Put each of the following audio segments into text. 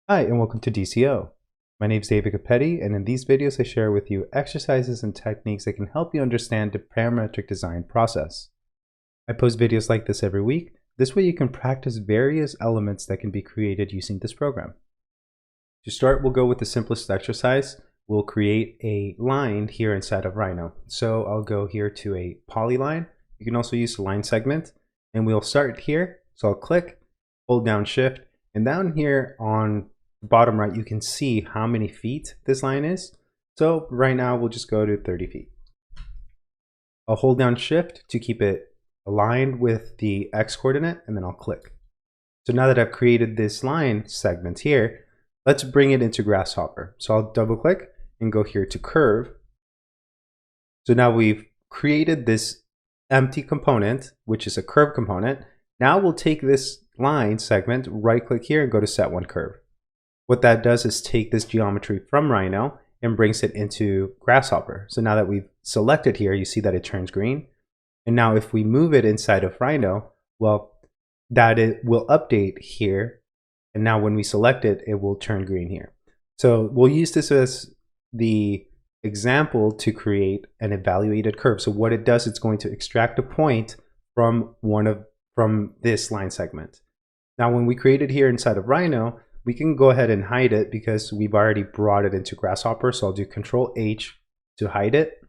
Hi, and welcome to DCO. My name is David Capetti, and in these videos I share with you exercises and techniques that can help you understand the parametric design process. I post videos like this every week. This way you can practice various elements that can be created using this program. To start, we'll go with the simplest exercise. We'll create a line here inside of Rhino. So I'll go here to a polyline. You can also use a line segment, and we'll start here. So I'll click, hold down Shift, and down here on the bottom right, you can see how many feet this line is. So right now we'll just go to 30 feet. I'll hold down Shift to keep it aligned with the X coordinate, and then I'll click. So now that I've created this line segment here, let's bring it into Grasshopper. So I'll double click and go here to curve. So now we've created this empty component, which is a curve component. Now we'll take this line segment, right click here and go to set one curve. What that does is take this geometry from Rhino and brings it into Grasshopper. So now that we've selected here, you see that it turns green. And now if we move it inside of Rhino, well, that it will update here. And now when we select it, it will turn green here. So we'll use this as the example to create an evaluated curve. So what it does, it's going to extract a point from this line segment. Now when we create it here inside of Rhino, we can go ahead and hide it because we've already brought it into Grasshopper. So I'll do Control H to hide it.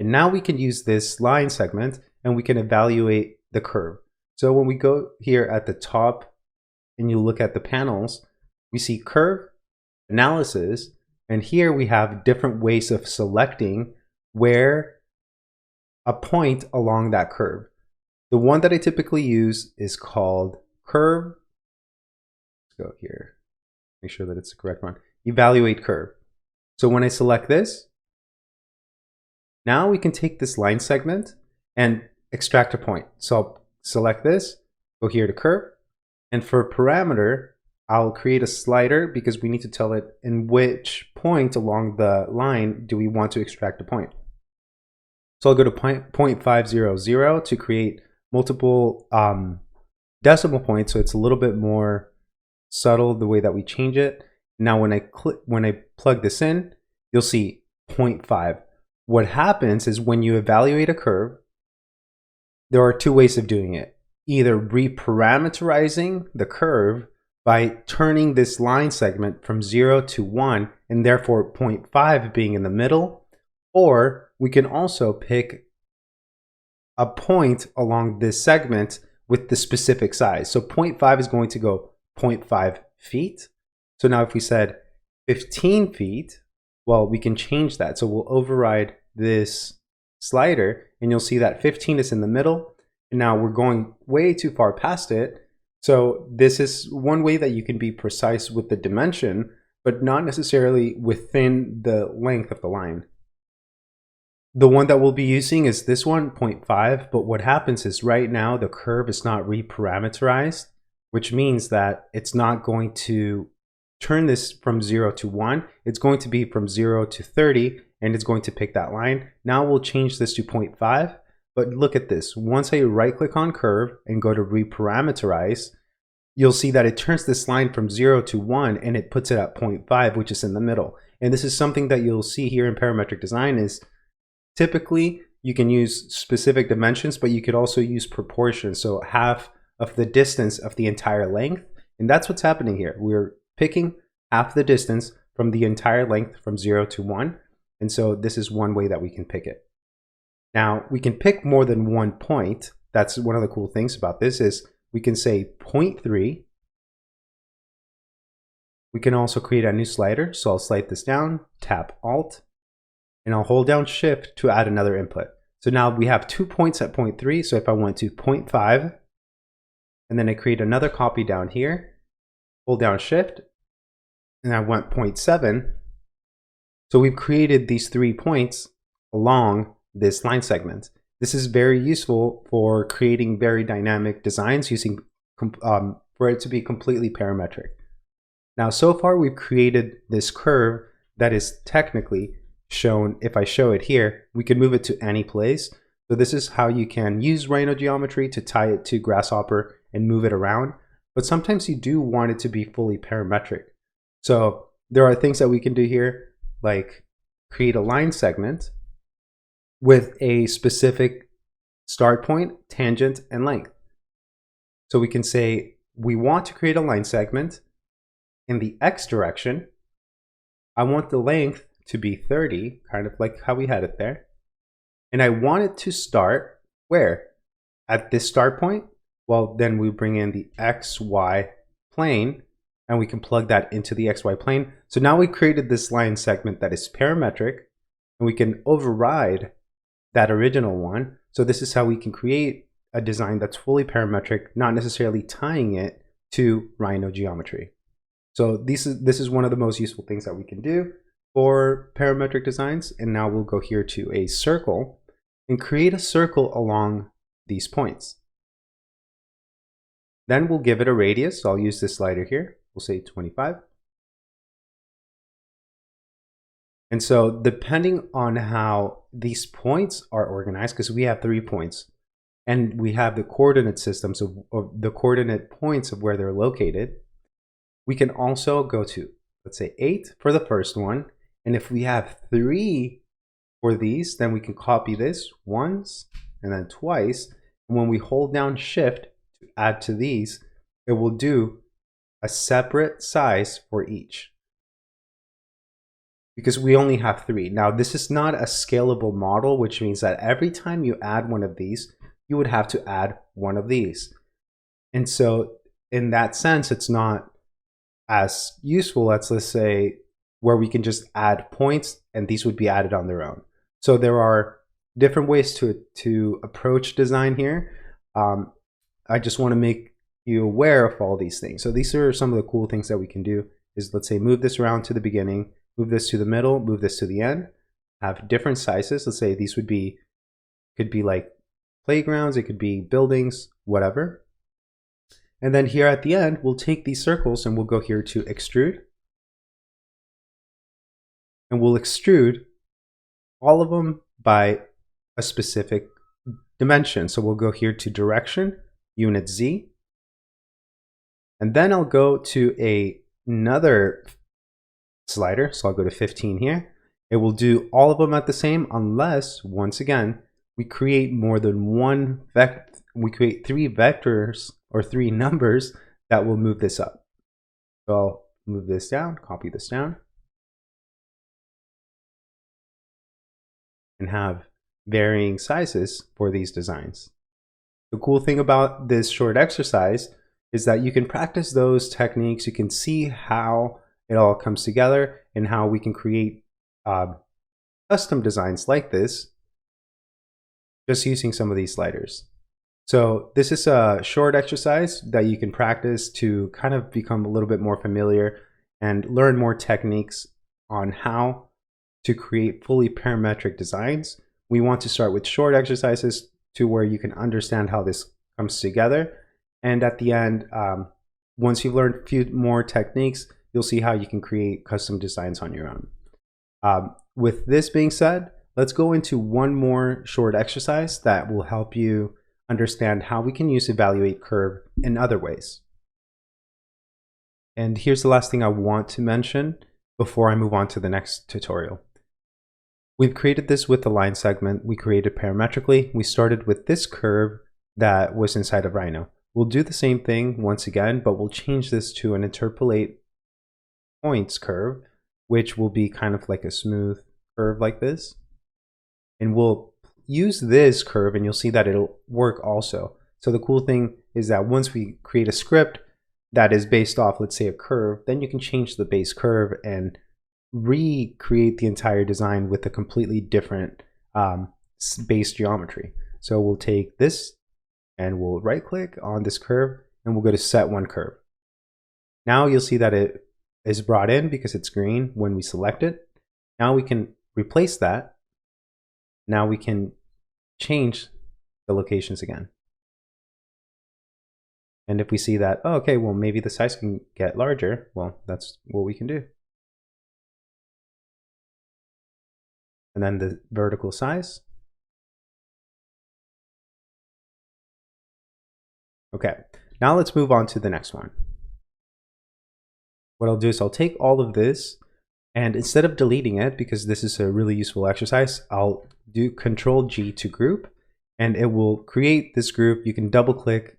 And now we can use this line segment and we can evaluate the curve. So when we go here at the top and you look at the panels, we see curve, analysis, and here we have different ways of selecting where a point along that curve. The one that I typically use is called curve. Let's go here, make sure that it's the correct one. Evaluate curve. So when I select this, now we can take this line segment and extract a point. So I'll select this, go here to curve, and for parameter, I'll create a slider because we need to tell it in which point along the line do we want to extract a point. So I'll go to 0.500 to create multiple decimal points, so it's a little bit more subtle the way that we change it. Now when I plug this in, you'll see 0.5. What happens is when you evaluate a curve, there are two ways of doing it. Either reparameterizing the curve by turning this line segment from 0 to 1 and therefore 0.5 being in the middle, or we can also pick a point along this segment with the specific size. So 0.5 is going to go 0.5 feet. So now if we said 15 feet, well, we can change that. So we'll override this slider and you'll see that 15 is in the middle. And now we're going way too far past it. So this is one way that you can be precise with the dimension, but not necessarily within the length of the line. The one that we'll be using is this one, 0.5, but what happens is right now the curve is not reparameterized, which means that it's not going to turn this from 0 to 1. It's going to be from 0 to 30, and it's going to pick that line. Now we'll change this to 0.5. But look at this. Once I right click on curve and go to reparameterize, you'll see that it turns this line from 0 to 1 and it puts it at 0.5, which is in the middle. And this is something that you'll see here in parametric design is typically you can use specific dimensions, but you could also use proportions. So half of the distance of the entire length. And that's what's happening here. We're picking half the distance from the entire length from 0 to 1. And so this is one way that we can pick it. Now we can pick more than one point. That's one of the cool things about this is we can say 0.3. We can also create a new slider. So I'll slide this down, tap Alt, and I'll hold down Shift to add another input. So now we have 2 points at 0.3. So if I went to 0.5, and then I create another copy down here, hold down Shift, and I went 0.7. So we've created these 3 points along this line segment. This is very useful for creating very dynamic designs using for it to be completely parametric. Now, so far we've created this curve that is technically shown. If I show it here, we can move it to any place. So this is how you can use Rhino geometry to tie it to Grasshopper and move it around. But sometimes you do want it to be fully parametric. So there are things that we can do here, like create a line segment with a specific start point, tangent, and length. So we can say we want to create a line segment in the X direction. I want the length to be 30, kind of like how we had it there. And I want it to start where? At this start point? Well, then we bring in the XY plane and we can plug that into the XY plane. So now we created this line segment that is parametric, and we can override that original one. So this is how we can create a design that's fully parametric, not necessarily tying it to Rhino geometry. So this is one of the most useful things that we can do for parametric designs. And now we'll go here to a circle and create a circle along these points. Then we'll give it a radius. So I'll use this slider here. We'll say 25. And so depending on how these points are organized, because we have 3 points, and we have the coordinate systems of the coordinate points of where they're located, we can also go to, let's say 8 for the first one. And if we have 3 for these, then we can copy this once and then twice. And when we hold down Shift to add to these, it will do a separate size for each, because we only have 3. Now, this is not a scalable model, which means that every time you add one of these, you would have to add one of these. And so in that sense, it's not as useful as, let's say, where we can just add points and these would be added on their own. So there are different ways to approach design here. I just want to make you aware of all these things. So these are some of the cool things that we can do is, let's say, move this around to the beginning, move this to the middle, move this to the end, have different sizes. Let's say these could be like playgrounds, it could be buildings, whatever. And then here at the end, we'll take these circles and we'll go here to extrude. And we'll extrude all of them by a specific dimension. So we'll go here to direction, unit Z. And then I'll go to another slider. So I'll go to 15 here. It will do all of them at the same, unless, once again, we create more than one vector. We create 3 vectors or 3 numbers that will move this up. So I'll move this down, copy this down, and have varying sizes for these designs. The cool thing about this short exercise is that you can practice those techniques. You can see how it all comes together and how we can create custom designs like this just using some of these sliders. So this is a short exercise that you can practice to kind of become a little bit more familiar and learn more techniques on how to create fully parametric designs. We want to start with short exercises to where you can understand how this comes together. And at the end, once you've learned a few more techniques, you'll see how you can create custom designs on your own. With this being said, let's go into one more short exercise that will help you understand how we can use evaluate curve in other ways. And here's the last thing I want to mention before I move on to the next tutorial. We've created this with the line segment. We created parametrically. We started with this curve that was inside of Rhino. We'll do the same thing once again, but we'll change this to an interpolate points curve, which will be kind of like a smooth curve like this. And we'll use this curve and you'll see that it'll work also. So the cool thing is that once we create a script that is based off, let's say, a curve, then you can change the base curve and recreate the entire design with a completely different base geometry. So we'll take this and we'll right click on this curve and we'll go to set one curve. Now you'll see that it is brought in because it's green when we select it. Now we can replace that. Now we can change the locations again. And if we see that, oh, okay, well, maybe the size can get larger, well, that's what we can do. And then the vertical size. Okay, now let's move on to the next one. what I'll do is I'll take all of this, and instead of deleting it, because this is a really useful exercise, I'll do Control G to group, and it will create this group. You can double click,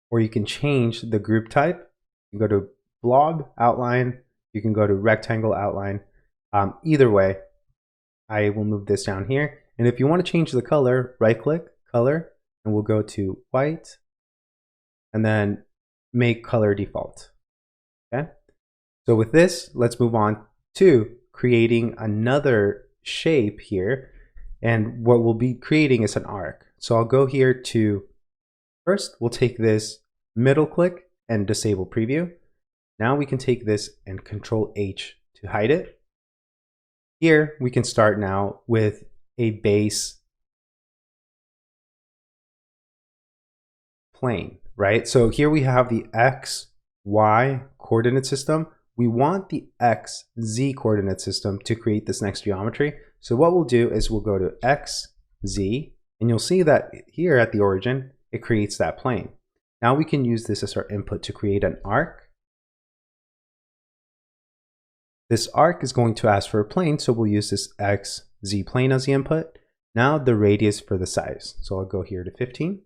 or you can change the group type. You can go to blob outline, you can go to rectangle outline. Either way, I will move this down here. And if you want to change the color, right click, color, and we'll go to white, and then make color default. Okay. So with this, let's move on to creating another shape here. And what we'll be creating is an arc. So I'll go here to, first we'll take this, middle click and disable preview. Now we can take this and Control H to hide it. Here we can start now with a base plane, right? So here we have the X, Y coordinate system. We want the X, Z coordinate system to create this next geometry. So what we'll do is we'll go to X, Z, and you'll see that here at the origin, it creates that plane. Now we can use this as our input to create an arc. This arc is going to ask for a plane, so we'll use this X, Z plane as the input. Now the radius for the size. So I'll go here to 15.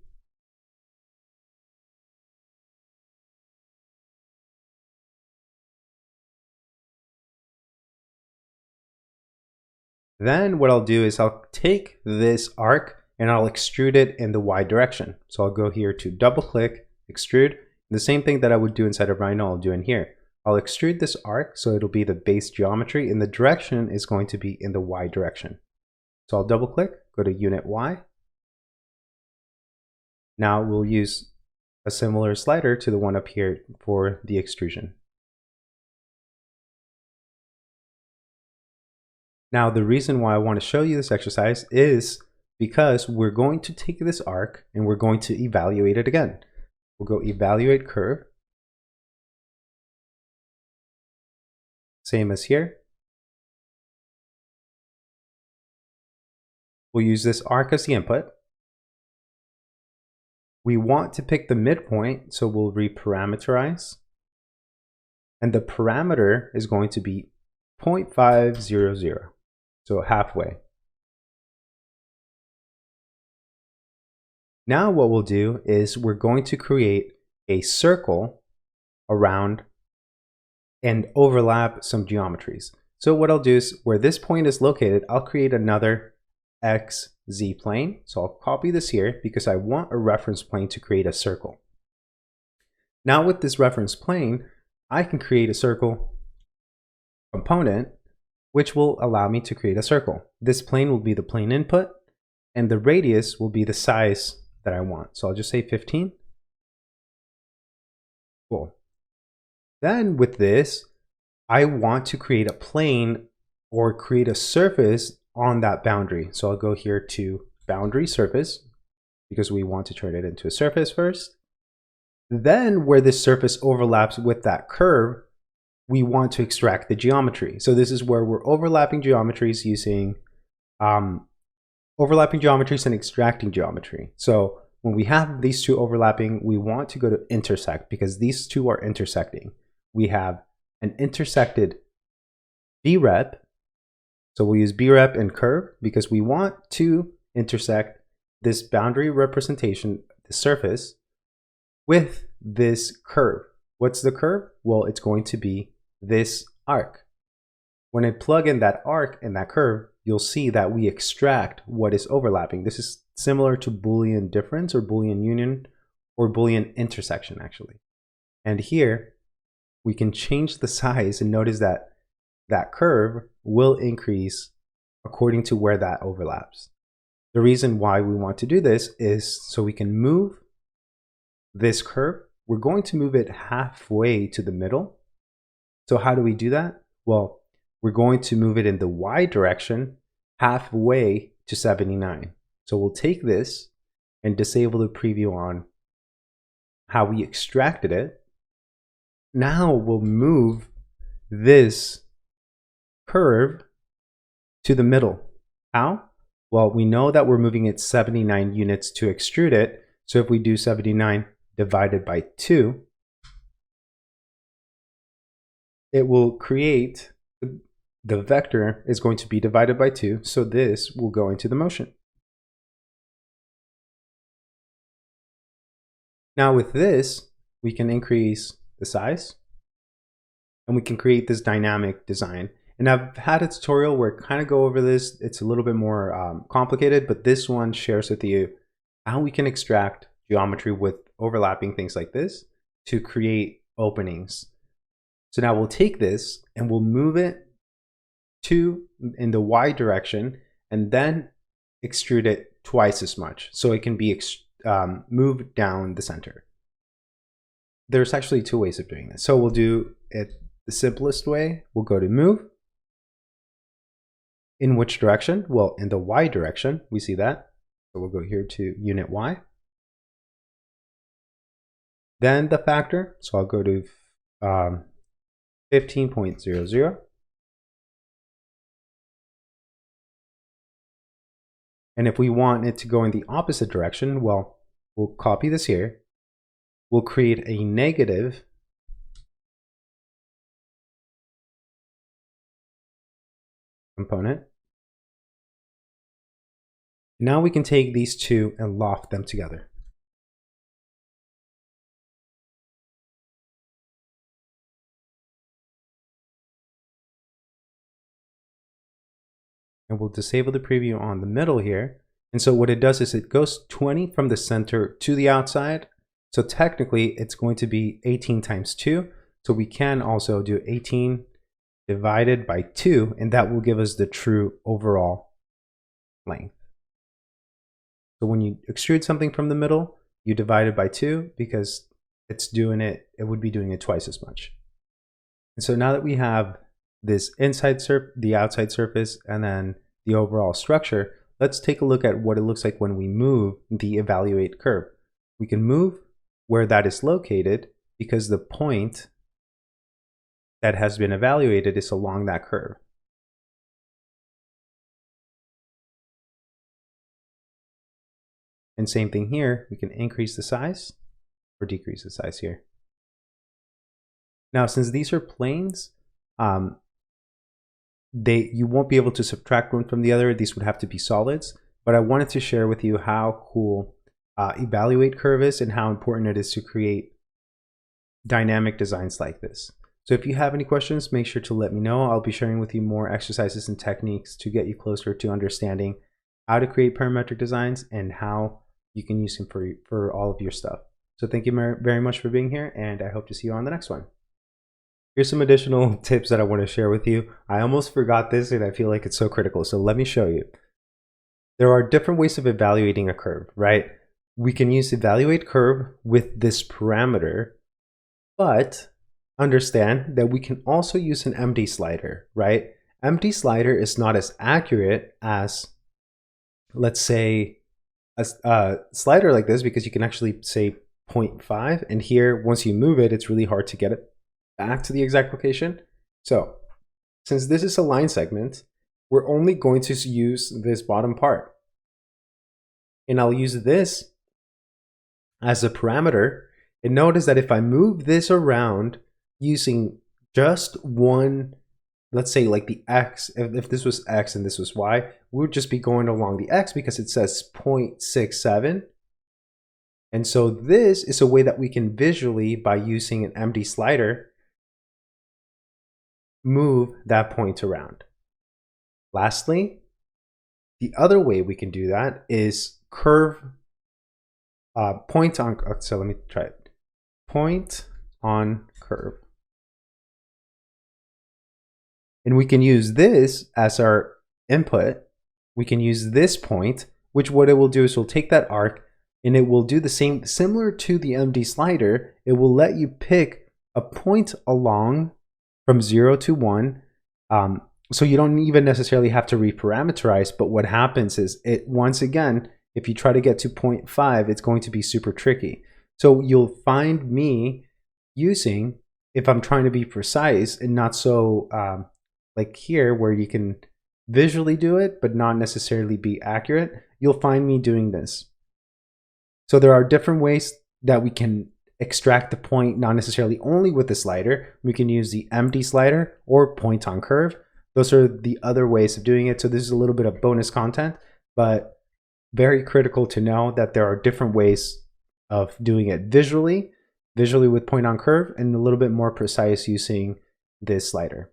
Then what I'll do is I'll take this arc and I'll extrude it in the Y direction. So I'll go here to double click, extrude. The same thing that I would do inside of Rhino, I'll do in here. I'll extrude this arc so it'll be the base geometry, and the direction is going to be in the Y direction. So I'll double click, go to Unit Y. Now we'll use a similar slider to the one up here for the extrusion. Now the reason why I want to show you this exercise is because we're going to take this arc and we're going to evaluate it again. We'll go Evaluate Curve. Same as here. We'll use this arc as the input. We want to pick the midpoint, so we'll reparameterize. And the parameter is going to be 0.500, so halfway. Now what we'll do is we're going to create a circle around and overlap some geometries. So what I'll do is where this point is located, I'll create another X, Z plane. So I'll copy this here because I want a reference plane to create a circle. Now with this reference plane, I can create a circle component, which will allow me to create a circle. This plane will be the plane input, and the radius will be the size that I want. So I'll just say 15. Cool. Then with this, I want to create a plane or create a surface on that boundary. So I'll go here to Boundary Surface because we want to turn it into a surface first. Then where this surface overlaps with that curve, we want to extract the geometry. So this is where we're overlapping geometries using overlapping geometries and extracting geometry. So when we have these two overlapping, we want to go to intersect because these two are intersecting. We have an intersected brep. So we'll use brep and curve because we want to intersect this boundary representation, the surface, with this curve. What's the curve? Well, it's going to be this arc. When I plug in that arc and that curve, you'll see that we extract what is overlapping. This is similar to Boolean difference or Boolean union or Boolean intersection actually. And here we can change the size and notice that that curve will increase according to where that overlaps. The reason why we want to do this is so we can move this curve. We're going to move it halfway to the middle. So how do we do that? Well, we're going to move it in the Y direction halfway to 79. So we'll take this and disable the preview on how we extracted it. Now we'll move this curve to the middle. How? Well, we know that we're moving it 79 units to extrude it. So if we do 79 divided by 2, it will create, the vector is going to be divided by 2, so this will go into the motion. Now with this, we can increase the size, and we can create this dynamic design. And I've had a tutorial where I kind of go over this. It's a little bit more complicated, but this one shares with you how we can extract geometry with overlapping things like this to create openings. So now we'll take this and we'll move it in the Y direction and then extrude it twice as much so it can be moved down the center. There's actually 2 ways of doing this. So we'll do it the simplest way. We'll go to move. In which direction? Well, in the Y direction, we see that. So we'll go here to unit Y. Then the factor, so I'll go to 15.00. And if we want it to go in the opposite direction, well, we'll copy this here. We'll create a negative component. Now we can take these 2 and loft them together. And we'll disable the preview on the middle here. And so what it does is it goes 20 from the center to the outside. So technically it's going to be 18 times 2. So we can also do 18 divided by 2, and that will give us the true overall length. So when you extrude something from the middle, you divide it by 2 because it would be doing it twice as much. And so now that we have this the outside surface, and then the overall structure, let's take a look at what it looks like when we move the evaluate curve. We can move where that is located because the point that has been evaluated is along that curve. And same thing here, we can increase the size or decrease the size here. Now, since these are planes, you won't be able to subtract one from the other. These would have to be solids, but I wanted to share with you how cool evaluate curve is and how important it is to create dynamic designs like this. So if you have any questions, make sure to let me know. I'll be sharing with you more exercises and techniques to get you closer to understanding how to create parametric designs and how you can use them for all of your stuff. So thank you very much for being here, and I hope to see you on the next one. Here's some additional tips that I want to share with you. I almost forgot this and I feel like it's so critical, so let me show you. There are different ways of evaluating a curve, right? We can use evaluate curve with this parameter, but understand that we can also use an empty slider, right? Empty slider is not as accurate as, let's say, a slider like this, because you can actually say 0.5, and here once you move it, it's really hard to get it back to the exact location. So since this is a line segment, we're only going to use this bottom part, and I'll use this as a parameter. And notice that if I move this around using just one, let's say like the X, if this was X and this was Y, we would just be going along the X because it says 0.67. And so this is a way that we can visually, by using an empty slider, move that point around. Lastly, the other way we can do that is curve point on, so let me try it. Point on curve. And we can use this as our input. We can use this point, which what it will do is we'll take that arc and it will do the same, similar to the MD slider. It will let you pick a point along from 0 to 1. So you don't even necessarily have to reparameterize, but what happens is it, once again, if you try to get to 0.5, it's going to be super tricky. So you'll find me using, if I'm trying to be precise and not so like here where you can visually do it but not necessarily be accurate, you'll find me doing this. So there are different ways that we can extract the point not necessarily only with the slider. We can use the empty slider or point on curve. Those are the other ways of doing it. So this is a little bit of bonus content, but very critical to know that there are different ways of doing it visually with point on curve, and a little bit more precise using this slider.